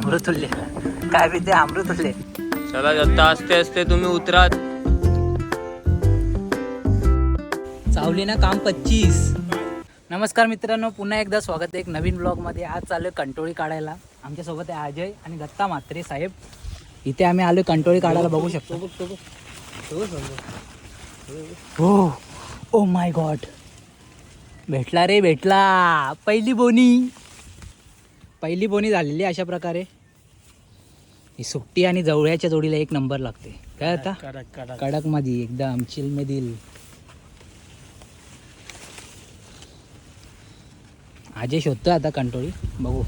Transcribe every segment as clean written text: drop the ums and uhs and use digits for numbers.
अमृत तुल्य काय पिते अमृत तुल्य. चला दत्ता असते असते तुम्ही उतरा. चावली ना काम 25. नमस्कार मित्रांनो, पुन्हा एकदा स्वागत आहे एक नवीन ब्लॉगमध्ये. आज चालू आहे कंटोळी काढायला. आमच्यासोबत आहे अजय आणि दत्ता म्हात्रे साहेब. इथे आम्ही आलो कंटोळी काढायला, बघू शकतो. हो, ओ माय गॉड, भेटला रे भेटला. पहिली बोनी झालेली अशा प्रकारे. ही सुट्टी आणि जवळ्याच्या जोडीला एक नंबर लागते. काय आता कडक मध्ये एकदम चिल मधील. अजय शोधतो आता कंटोळी, बघू.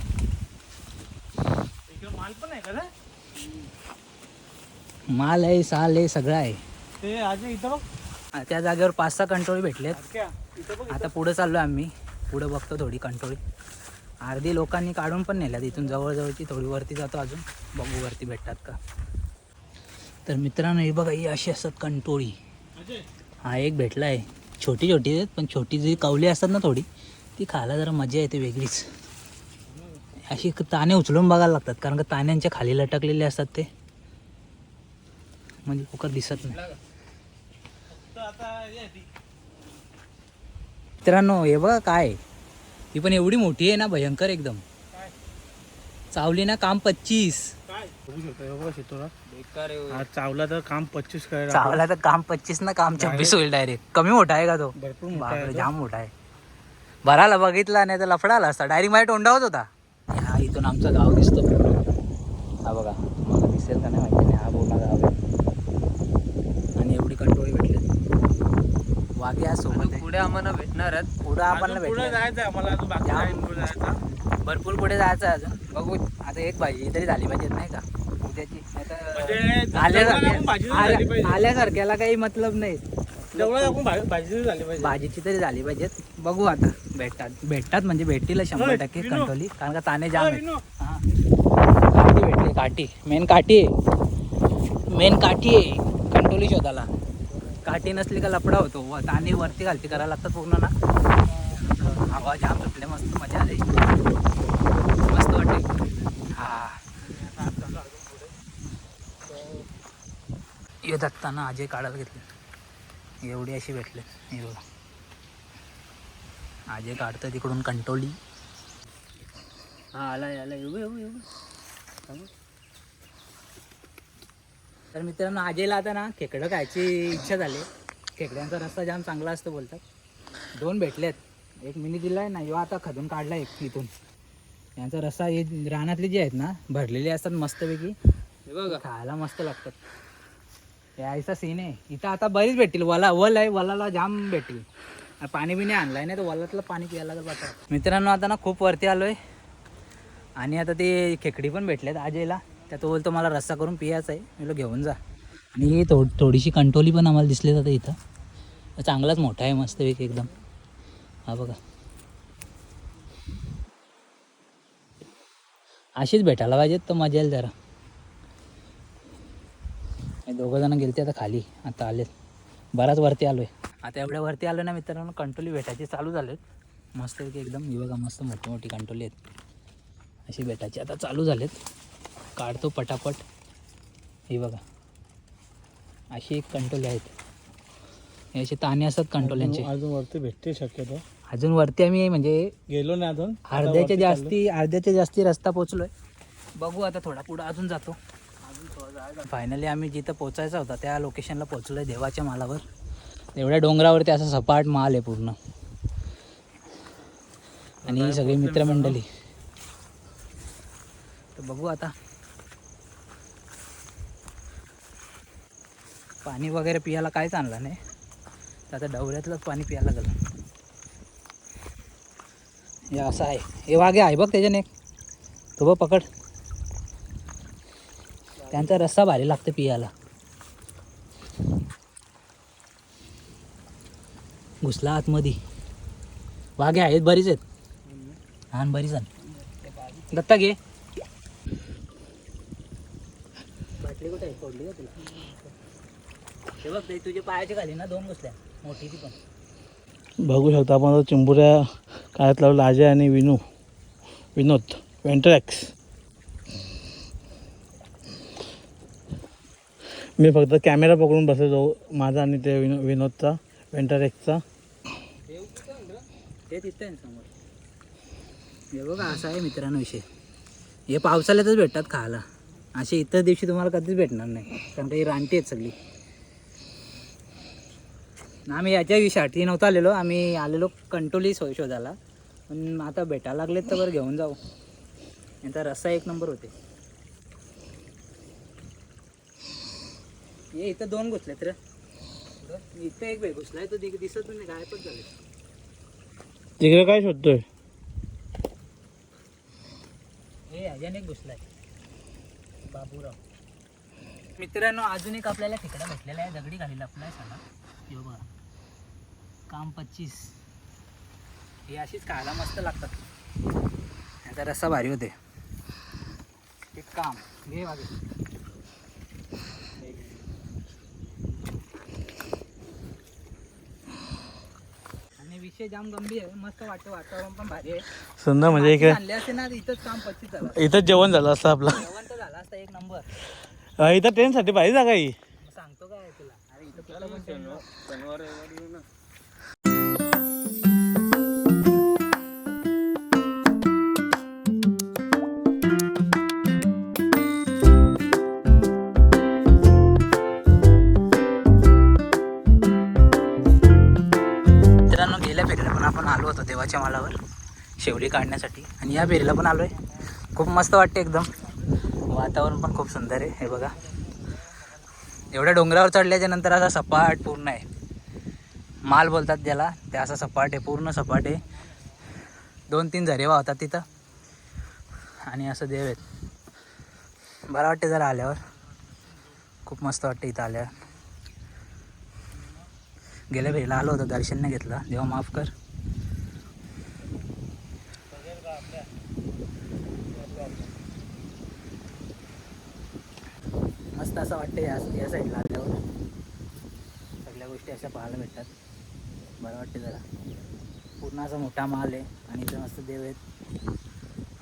माल पण आहे का? माल आहे, साल आहे, सगळं आहे. ते अजय इथं बघ, त्या जागेवर 5-6 कंटोळी भेटलेत. इथं बघ. आता पुढे चाललो आम्ही. पुढे बघतो थोडी कंटोळी. अर्धी लोकांनी काढून पण नेल्यात इथून जवळजवळची. थोडी वरती जातो अजून, बघू वरती भेटतात का. तर मित्रांनो हे बघा, ही अशी असतात कंटोळी. हा एक भेटला आहे. छोटी आहेत, पण छोटी जी कवली असतात ना थोडी, ती खायला जरा मजा येते वेगळीच. अशी ताने उचलून बघायला लागतात, कारण का ताण्यांच्या खाली लटकलेले असतात ते, म्हणजे कुकर दिसत नाही. मित्रांनो हे बघा काय, ही पण एवढी मोठी आहे ना, भयंकर एकदम. चावली ना काम 25. चावला तर काम 25 करायला. चावला तर काम 25 ना काम 26 होईल डायरेक्ट. कमी मोठा आहे का तो? भरपूर मोठा बापरे, आहे तो. जाम मोठा आहे. भराला बघितला नाही तर लफडाला असता, डायरेक्ट माझ्या तोंडावत होता. हा इथून आमचं गाव दिसतो पूर्ण. हा बघा, मला दिसेल का नाही माहिती नाही. हा पूर्ण गाव आहे आणि एवढी कंटोळी भेटले. वाघ्या सोबत आहे. पुढे आम्हाला भेटणार आहेत. पुढं आपण पुढे भेटले. जायचं आहे आम्हाला, अजून बाकी आहे, पुढे जायचं. भरपूर पुढे जायचं आहे अजून. बघू आता एक भाजी तरी झाली पाहिजे नाही का उद्याची. म्हणजे भाजी झाली पाहिजे. आल्यासारख्याला काही मतलब नाही. जेवढं आपण भाजी झाली पाहिजे. भाजीची तरी झाली पाहिजेत. बघू आता भेटतात म्हणजे भेटतील 100% कंटोली, कारण का ताने जाम आहेत. हा काठी भेटली, काठी मेन काठी आहे कंटोली शोधायला. काठी नसली का लफडा होतो. ताने वरती घालती करायला लागतात पूर्ण ना. हवा जाम सुटले, मस्त मजा आली, मस्त वाटते. हा येत असताना अजय काढायला घेतले. एवढी अशी भेटले. हे बघा, अजय काढतं तिकडून कंटोली. हा आला एवढं. तर मित्रांनो अजयला आता ना खेकडं खायची इच्छा झाली. खेकड्यांचा रस्ता जाम चांगला असतो बोलतात. 2 भेटलेत. एक मिनी दिलाय ना, ह्यो आता खदून काढला एक इथून. यांचा रस्सा हे रानातले जे आहेत ना भरलेले असतात मस्तपैकी, हे बघा खायला मस्त लागतात. यायचा सीन आहे इथं. आता बरीच भेटतील. वल आहे, वलाला जाम भेटतील. पाणी बिणी आणलाय नाही तर वलातलं पाणी प्यायला लागेल आता. मित्रांनो आता ना खूप वरती आलोय आणि आता ते खेकडी पण भेटल्यात अजयला. त्या तो बोलतो मला रस्सा करून पियायचा आहे. मी घेऊन जा. आणि थोडीशी कंटोली पण आम्हाला दिसली आता इथं. चांगलाच मोठा आहे मस्तपैकी एकदम. हा बघा, अशीच भेटायला पाहिजेत तर मजा येईल जरा. हे 2 जण गेलते आता खाली, आता आलेत. बराच वरती आलोय. आता एवढ्या वरती आलो ना मित्रांनो, कंटोली भेटायची चालू झालेत मस्तपैकी एकदम. ही बघा मस्त मोठी कंटोली आहेत. अशी भेटायची आता चालू झालेत. काढतो पटापट. ही बघा अशी एक कंटोली आहेत. हे असे ताने असतात कंटोल्यांचे. अजून वरती भेटते शक्यतो. अजून वरती आम्ही म्हणजे गेलो नाही अजून. अर्ध्याच्या जास्ती रस्ता पोचलोय. बघू आता थोडा पुढं अजून जातो. फायनली आम्ही जिथं पोचायचा होता त्या लोकेशनला पोचलोय, देवाच्या मालावर. एवढ्या डोंगरावरती असं सपाट माल आहे पूर्ण. आणि ही सगळी मित्रमंडळी. तर बघू आता. पाणी वगैरे पियाला काहीच आणलं नाही, तर आता डवऱ्यातलंच पाणी प्यायला लागलं. हे असं आहे. हे वाघे आहे बघ त्याच्याने, तो बघ पकड. त्यांचा रस्सा भारी लागतं पियाला. घुसला आतमध्ये. वाघे आहेत बरीच आहेत. हा बरीच आहेत. दत्ता घे. बाटली कुठे आहे? फोडली का तुला? हे बघ ते तुझ्या पायाच्या खाली ना 2 घुसल्या, मोठी ती पण. बघू शकता आपण चिंबुऱ्या काळात लावलं अजय आणि विनोद वेंटरॅक्स. मी फक्त कॅमेरा पकडून बसतो माझा आणि ते विनोदचा वेंटरेक्सचा. ते दिसतंय ना समोर. हे बघा असं आहे मित्रांनो विषय. हे पावसाळ्यातच भेटतात खायला, असे इतर दिवशी तुम्हाला कधीच भेटणार नाही, कारण काही रानटी आहेत सगळी. आम्ही याच्या विषयासाठी नव्हतं आलेलो, आम्ही आलेलो कंटोली शोधायला, पण आता भेटायला लागलेत तर बरं घेऊन जाऊ. यांचा रस्सा एक नंबर होते. हे इथं 2 घुसलेत रे, इथं एक घुसलाय तो दिसत नाही, गायबच झाले. तिकडे काय शोधतोय? हे ह्याच्याने एक घुसलाय बाबूराव. मित्रांनो अजून एक आपल्याला खेकडा भेटलेला आहे, दगडी घालीला आपला साला. हे बघा काम 25. हे अशीच खायला मस्त लागतात, याचा रस्सा भारी होते. एक काम घे मागे. आणि विषय जाम गंभीर आहे, मस्त वाटतं, वातावरण पण भारी आहे. सुंदर म्हणजे इकडे आणले असते ना इथंच काम 25 झालं. इथं जेवण झालं असतं आपलं. जेवण तर झालं असतं एक नंबर. इथं ट्रेनसाठी भारी जागा ही. सांगतो काय तुला, अरे इथं कुठलं पण शनिवार रविवार येऊ ना. मित्रांनो गेल्या फेरीला पण आपण आलो होतो देवाच्या मालावर शेवडी काढण्यासाठी, आणि या फेरीला पण आलोय. खूप मस्त वाटते एकदम, वातावरण पण खूप सुंदर आहे. हे बघा एवढ्या डोंगरावर चढल्याच्या नंतर असा सपाट पूर्ण आहे, माल बोलतात त्याला, ते असं सपाट आहे, पूर्ण सपाट आहे. 2-3 झरे वाहतात तिथं, आणि असं देव आहेत. बरं वाटते जरा आल्यावर, खूप मस्त वाटते इथं आल्यावर. गेल्या वेळेला आलो होतो, दर्शन नाही घेतलं, देवा माफ कर. मस्त असं वाटतं या साईडला आल्यावर, सगळ्या गोष्टी अशा पाहायला भेटतात. बरं वाटते जरा, पूर्ण असा मोठा माल आहे, आणि इथं मस्त देव आहेत.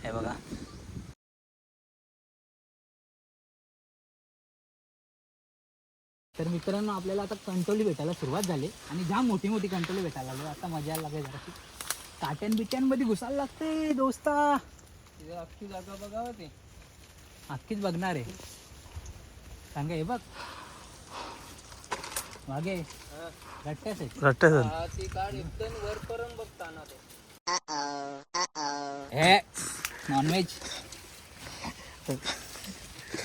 हे बघा तर मित्रांनो आपल्याला आता कंटोली भेटायला सुरुवात झाली, आणि जाम मोठी मोठी कंटोली भेटायला लागली. आता मजा यायला लागेल जरा, काट्यान बिट्यांमध्ये घुसायला लागते दोस्ता. अख्खी जागा बघावं ते. अख्खीच बघणार आहे सांगा. हे बघ मागे रट्ट्याच आहेत. ती काढ एकदम वरपर्यंत बघताना ते. हे नॉनव्हेज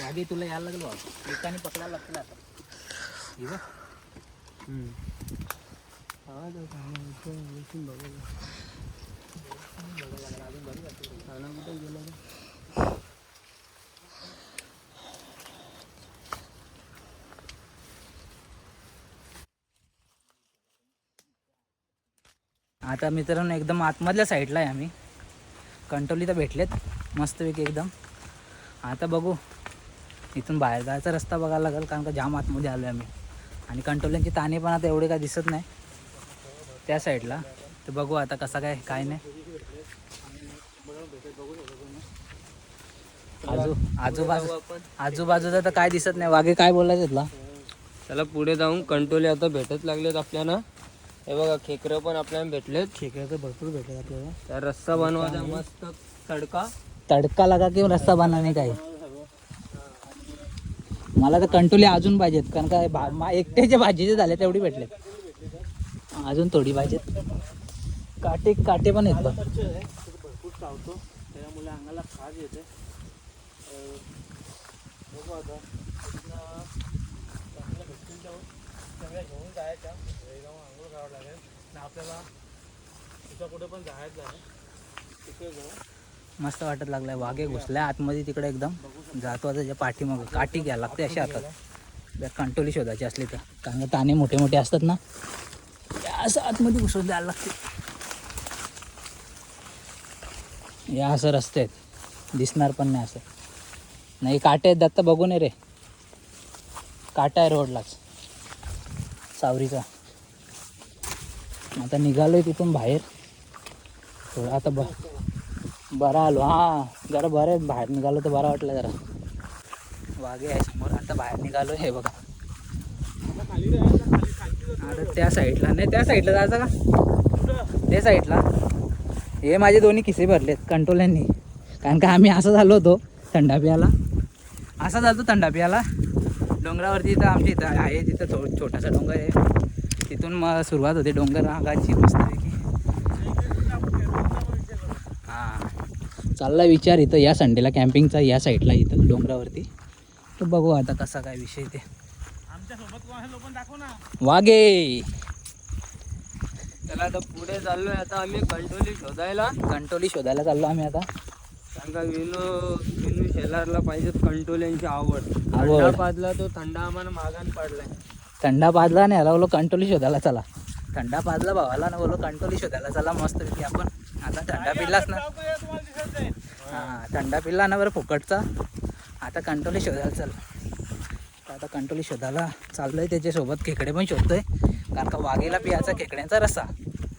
मागे तुला यायला लागलं बाबा, एकाने पकडायला लागतं आता. हे बघ आता मित्रांनो एकदम आतमधल्या साईडला आहे आम्ही. कंटोली तर भेटलेत मस्तपैकी एकदम. आता बघू इथून बाहेर जायचा रस्ता बघायला लागेल, कारण का जाम आतमध्ये आलो आहे आम्ही, आणि कंटोल्यांची ताने पण आता एवढे काय दिसत नाही त्या साईडला. तर बघू आता कसा काय नाही. आजूबाजूचा तर काय दिसत नाही. वाघे काय बोलायचं तुला? त्याला पुढे जाऊन कंटोले आता भेटत लागलेत आपल्याला. हे बघा खेकडं पण आपल्याला भेटलेत. खेकडे तर भरपूर भेटले आपल्याला. त्या रस्सा बनवायचा मस्त तडका लागा किंवा रस्सा बनवणे काय. मला तर कंटोली अजून पाहिजेत, कारण काय एकट्याच्या भाजीचे झाले तेवढी भेटले, अजून थोडी पाहिजेत. काटे पण आहेत बघ. भरपूर चावतो त्याच्यामुळे अंगाला खाज येते. बघू आता सगळ्या घेऊन जायच्या घरी जाऊन आंघोळ करावं लागेल ना आपल्याला. तुझ्या कुठे पण जायचं आहे तिकडे जाऊ. मस्त वाटत लागलाय. वाघे घुसलाय आतमध्ये तिकडे एकदम. जातो आता त्याच्या पाठीमागं. काठी घ्यायला लागते अशा हातात कंटोली शोधायची असली तर, कारण ताने मोठे मोठे असतात ना, त्या असं आतमध्ये घुसून द्यायला लागते. या असं रस्ते आहेत, दिसणार पण नाही असं नाही. काटे आहेत दत्ता, बघू नये रे. काटा आहे रोडलाच सावरीचा. आता निघालोय तिथून बाहेर थोडं. आता बरा आलो. हां जरा बरं आहे, बाहेर निघालो तर बरा वाटलं जरा. वाघे आहे समोर. आता बाहेर निघालो. हे बघा आता त्या साईडला नाही, त्या साईडला जायचं का? कुठं? त्या साईडला. हे माझे दोन्ही खिसे भरलेत कंट्रोल्यांनी, कारण का आम्ही असं झालो होतो थंडा पियाला. असा झालो थंडा पियाला डोंगरावरती. इथं आमच्या इथं आहे, तिथं छोटासा डोंगर आहे, तिथून मग सुरुवात होते डोंगर रांगाची मस्तपैकी. हां, चालला विचार इथं या संडेला कॅम्पिंगचा, या साईडला इथं डोंगरावरती. तर बघू आता कसा काय विषय ते. आमच्या सोबत कोणाला पण दाखव ना. वागे चला आता पुढे चाललोय. आता आम्ही कंटोली शोधायला. कंटोली शोधायला चाललो आम्ही आता. कारण का विनू शेलारला पाहिजे कंटोल्यांची आवड. आवड. थंडा पाजला तो, थंडा आम्हाला मागान पडलाय. थंडा पाजला नाही याला बोलो कंटोली शोधायला चला. थंडा पाजला भावाला ना, बोलो कंटोली शोधायला चला मस्तपैकी आपण. आता थंडा पिल्लाच ना. तुम्हाला दिसत नाही. हां, थंडा पिल्ला ना बरं फुकटचा. आता कंटोली शोधायला चल. आता कंटोली शोधायला चाललोय, त्याच्यासोबत खेकडे पण शोधतोय, कारण का वाघेला पियाचा खेकड्यांचा रस्सा.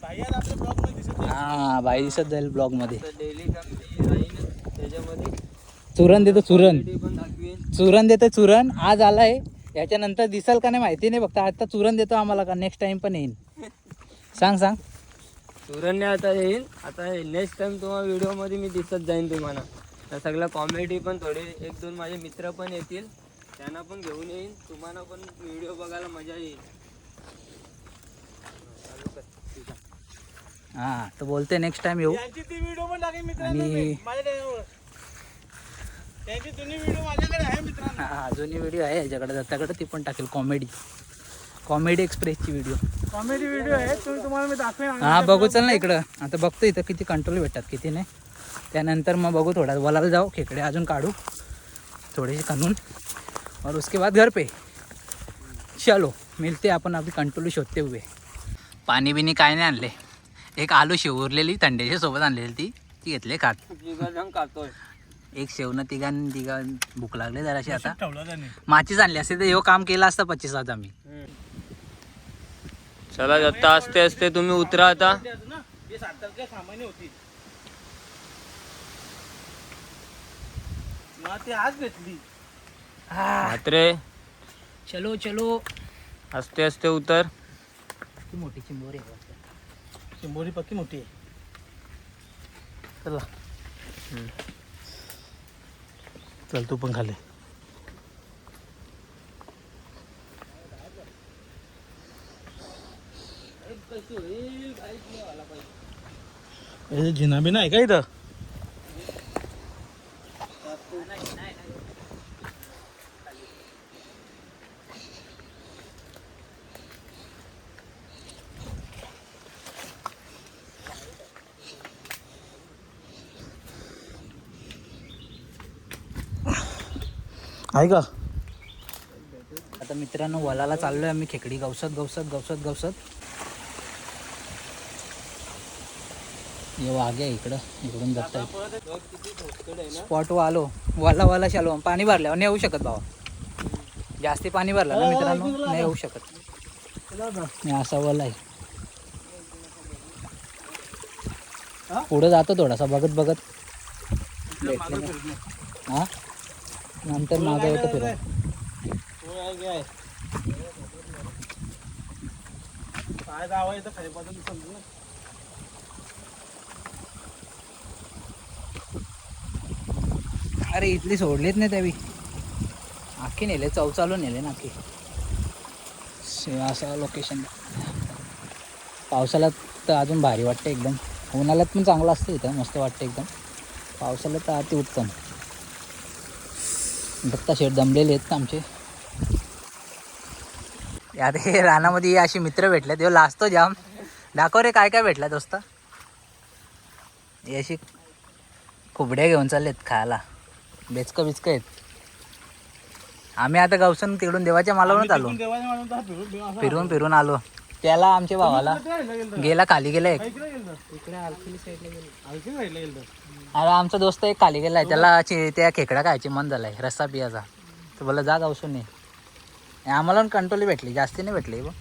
बाहेर आपल्या ब्लॉग मध्ये दिसत नाही. हां, बाई दिसत जाईल ब्लॉगमध्ये. डेली राहील त्याच्यामध्ये. चुरण देतो चुरण, ते पण दाखवेन. चुरण देतो चुरण. आज आलाय, याच्यानंतर दिसल का नाही माहिती नाही, फक्त आता चुरण देतो आम्हाला, का नेक्स्ट टाइम पण येईन. सांग सांग. सुरण्य आता येईल. आता नेक्स्ट टाइम तुम्हाला व्हिडिओमध्ये मी दिसत जाईन तुम्हाला. त्या सगळ्या कॉमेडी पण थोडे 1-2 माझे मित्र पण येतील, त्यांना पण घेऊन येईन. तुम्हाला पण व्हिडिओ बघायला मजा येईल. हां, तर बोलते नेक्स्ट टाइम येऊ. यांची ती व्हिडिओ पण टाकेन मित्रांनो आणि- मी माझ्या चॅनलवर. त्यांची जुनी व्हिडिओ माझ्याकडे आहे मित्रांनो. हां, जुनी व्हिडिओ आहे याच्याकडे, दत्ताकडे, ती पण टाकेल. कॉमेडी एक्सप्रेसची व्हिडिओ. कॉमेडी व्हिडिओ आहे, तुम्हाला मी दाखवेन. हां, बघू चल ना इकडं. आता बघतो इथं किती कंट्रोल भेटतात किती नाही. त्यानंतर मग बघू, थोडा वलाला जाऊ, खेकडे अजून काढू थोडेसे खणून, और उसके बाद घर पे चलो मिलते. आपण आपली कंट्रोल शोधते हुए. पाणी बिनी काय नाही आणले. एक आलू शिवरलेली थंडीच्या सोबत आणलेली, ती घेतले खात. काढतोय. एक शेवनं तिघा भूक लागले जराशी. आता ठेवला त्याने. माचीच आणली असते तर ह्यो काम केलं असतं 25 आज आम्ही. चला दत्ता, असते असते तुम्ही उतरा आता. ना हे 7 तारखेला सामान्य होती ना, ते आज भेटली. म्हात्रे, चलो चलो. असते असते उतर. ती मोठी चिंबोरी आहे. चिंबोरी पक्की मोठी आहे. चला चल तू पण खाली. जिना बिना आहे का इथं? आहे का? आता मित्रांनो वलाला चाललोय आम्ही, खेकडी गवसत गवसत गवसत गवसत. हे वाघे आहे इकडं, इकडून जाता स्पॉट आलो. वाला शालो, पाणी भरल्यावर नाही येऊ शकत भावा. जास्ती पाणी भरलं ना मित्रांनो, नाही येऊ शकत. नाही, असा वाला आहे. पुढे जातो थोडासा बघत बघत. भेटले नाही. हा, नंतर मागे येतो फिरून. काय जावं इथं खाली पासून समजू. अरे इथली सोडलीच नाही त्यावी, अख्खी नेले, चौचालू नेले ना अख्खी. असं लोकेशन. पावसाळ्यात तर अजून भारी वाटतं एकदम. उन्हाळ्यात पण चांगलं असतं इथं, मस्त वाटतं एकदम. पावसाळ्यात तर अति उत्तम. दत्ता शेठ दमलेले आहेत आमचे. यार हे रानामध्ये अशी मित्र भेटले, तेव्हा लाजतो जाम. दाखव रे काय काय भेटलं दोस्त. हे अशी खुबड्या घेऊन चाललेत खायला, बेचकं बिचकं आहेत. आम्ही आता गवसन तिकडून देवाच्या मालावरून आलो, फिरून फिरून आलो. त्याला आमच्या भावाला गेला, खाली गेला एक. अरे आमचा दोस्त एक खाली गेलाय, त्याला त्या खेकडा खायची मन झालाय, रस्सा पियाचा. तर बोला जा गवसून नाही. आम्हाला पण कंट्रोल भेटली, जास्ती नाही भेटली बघ,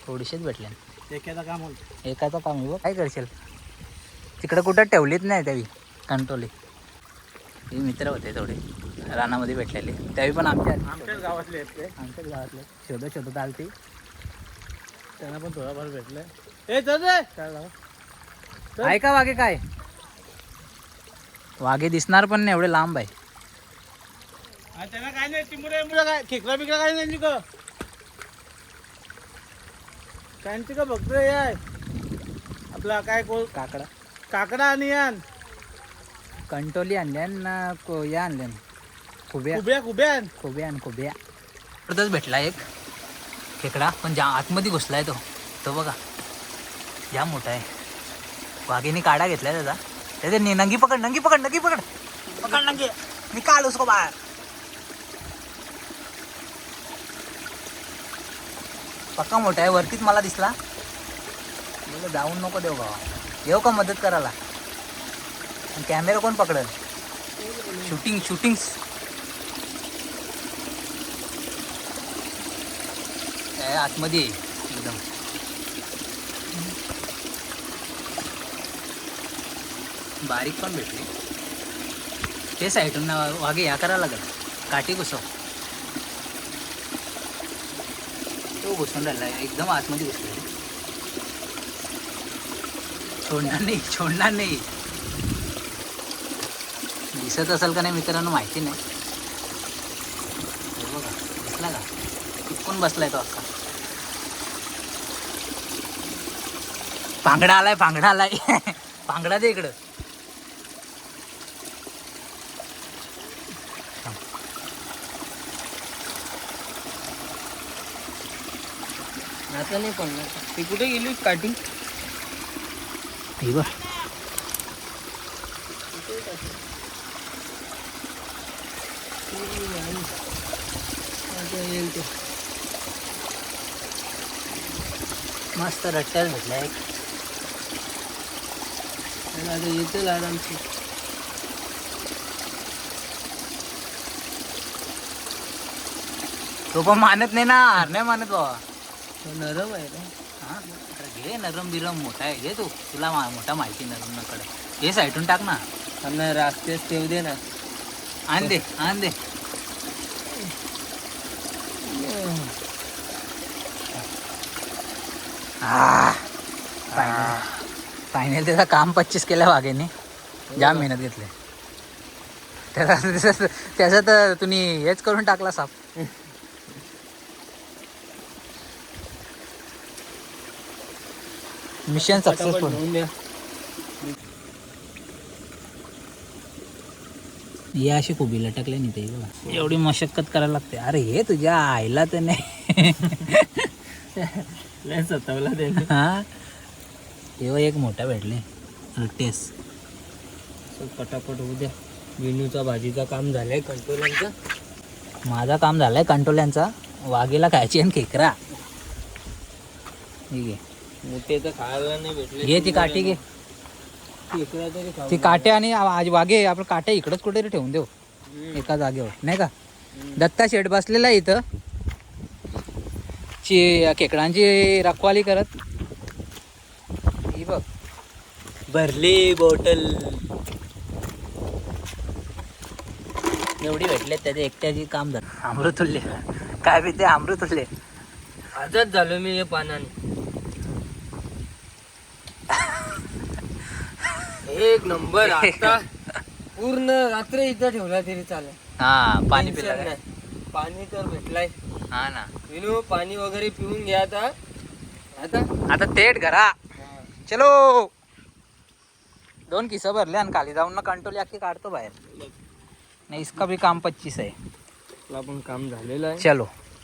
थोडीशीच भेटले. एखादा काम होतं, एकाचं काम आहे बघ. काय करशील, तिकडं कुठं ठेवलीच नाही त्यावी कंट्रोली. हे मित्र होते थोडे रानामध्ये भेटलेले, त्यावेळी पण आमच्याच गावातले आहेत ते. आमच्याच गावातले. शोधत शोधत आलती. त्यांना पण थोडाफार भेटलंय. ए चल रे काय लावा. आहे का वाघे काय? वाघे दिसणार पण नाही, एवढे लांब आहे. त्यांना काय नाही, टिमुरे काय खेकडा बिकडा काय नाही का त्यांची का बघतो हे आहे आपला काय काकडा काकडा आणि यान कंटोली आणल्या ना या आणल्या खुब्या कुब्यान खुब्या अर्धच भेटला एक खेकडा, पण ज्या आतमध्ये घुसलाय तो बघा जाम मोठा आहे. वाघेने काढा घेतलाय त्याचा. त्याचे नंगी पकड नंगी निकाल उसको बाहेर. पक्का मोठा आहे, वरतीच मला दिसला. बोल जाऊन नको देऊ बाबा, येऊ का मदत करायला. कॅमेरा कोण पकडल? शूटिंग आतमध्ये एकदम. बारीक पण भेटली. ते साईडून वाघे या करायला लागेल. काठी घुसव. तो घुसून राहिला एकदम आतमध्ये घुसला. सोडणार नाही. दिसत असेल का नाही मित्रांनो माहिती नाही. बघा दिसला का? चिपकून बसलाय तो अख्खा. पांगडा आलाय पांगडा दे इकडं. आता नाही पडणार. ती कुठे गेली काठी? हे बघ मस्त रट्ट्यात भेटला एक. आता येतील आरामशी. तो पण मानत नाही ना, हार नाही मानत बाबा. नरम आहे ना. हा घे नरम बिरम मोठा आहे. घे तू, तुला मोठा माहिती नरम नकडे. हे साईडून टाक ना. आम्ही रास्तेच ठेव दे ना. आण दे फायनल त्याचा काम 25 केलं वाघेने. जाम मेहनत घेतली त्याचा तर तुम्ही हेच करून टाकला साप. Mission successful. या अशी कोबीला टाकले नाही ते बघा. एवढी मशक्कत करायला लागते. अरे हे तुझ्या आईला तर नाही. लय सतावला त्याने. हा तेव्हा एक मोठा भेटले टेस. पटापट होऊ द्या. विनूचा भाजीचा काम झालंय कंट्रोलरचं. माझा काम झालाय कंटोल्यांचा. वाघेला खायची आणि खेकरा. ठीक आहे मोठे तर खायला नाही भेटले. घे ती काठी घे. खेकडा तरी खाऊ. ती काटे आणि आज वाघे आपण काटे इकडंच कुठेतरी ठेवून देऊ एका जागेवर नाही का. दत्ता शेठ बसलेला आहे इथं खेकडांची रखवाली करत. ही बघ भरली बॉटल. एवढी भेटले त्याचे एकट्याची काम झालं. अमृतुल्य काय भीते अमृतुल्य. आजच झालो मी हे पानाने. एक नंबर. आता पूर्ण रात्र इथं ठेवला तरी चालेल. हा पाणी टेन्शन पिला नाही. पाणी तर भेटलाय. हा ना. विनू पाणी वगैरे पिऊन घ्या आता. आता थेट घरा. चलो 2 किस्सा भरले आणि खाली जाऊन ना कंट्रोल अख्खी काढतो बाहेर. नाही इसका भी काम 25 आहे. आपलं पण काम झालेलं आहे.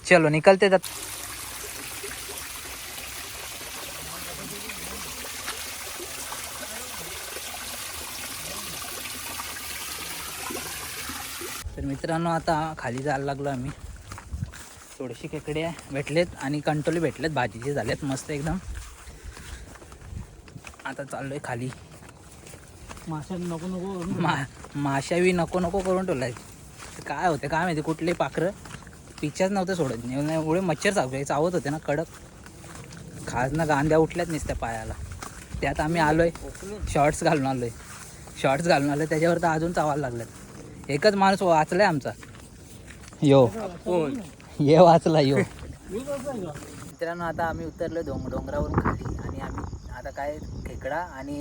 चलो निकलते जात. तर मित्रांनो आता खाली जायला लागलो आम्ही. थोडीशी खेकडे भेटलेत आणि कंटोले भेटलेत. भाजीचे झालेत मस्त एकदम. आता चाललोय खाली. माशा नको माशावी नको करून ठेवलाय. काय होते काय माहिती. कुठले पाखरं पिच्याच नव्हते सोडत. एवढे मच्छर चावत होते ना कडक. खास ना गांद्या उठल्याच नसत्या पायाला. त्यात आम्ही आलोय शॉर्ट्स घालून आलोय. त्याच्यावर तर अजून चावायला लागलेत. एकच माणूस वाचलाय आमचा. यो कोण? ये वाचला यो. मित्रांनो आता आम्ही उतरलो डोंगरावरून खाली आणि आम्ही आता काय खेकडा आणि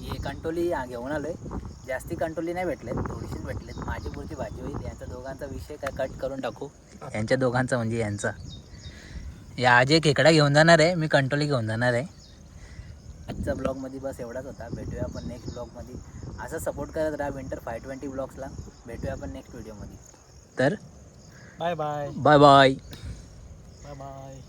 हे कंटोली घेऊन आलो आहे. जास्ती कंटोली नाही भेटलेत, थोडीशीच भेटलेत. माझी पुरती भाजी होईल. यांचा दोघांचा विषय काय कट करून टाकू. यांच्या दोघांचा म्हणजे यांचा. या अजय खेकडा घेऊन जाणार आहे, मी कंटोली घेऊन जाणार आहे. आजच्या ब्लॉगमध्ये बस एवढाच होता. भेटूया आपण नेक्स्ट ब्लॉगमध्ये. असं सपोर्ट करत राहा विंटर 520 ब्लॉग्सला. भेटूया आपण नेक्स्ट व्हिडिओमध्ये. तर bye bye bye bye. Bye bye.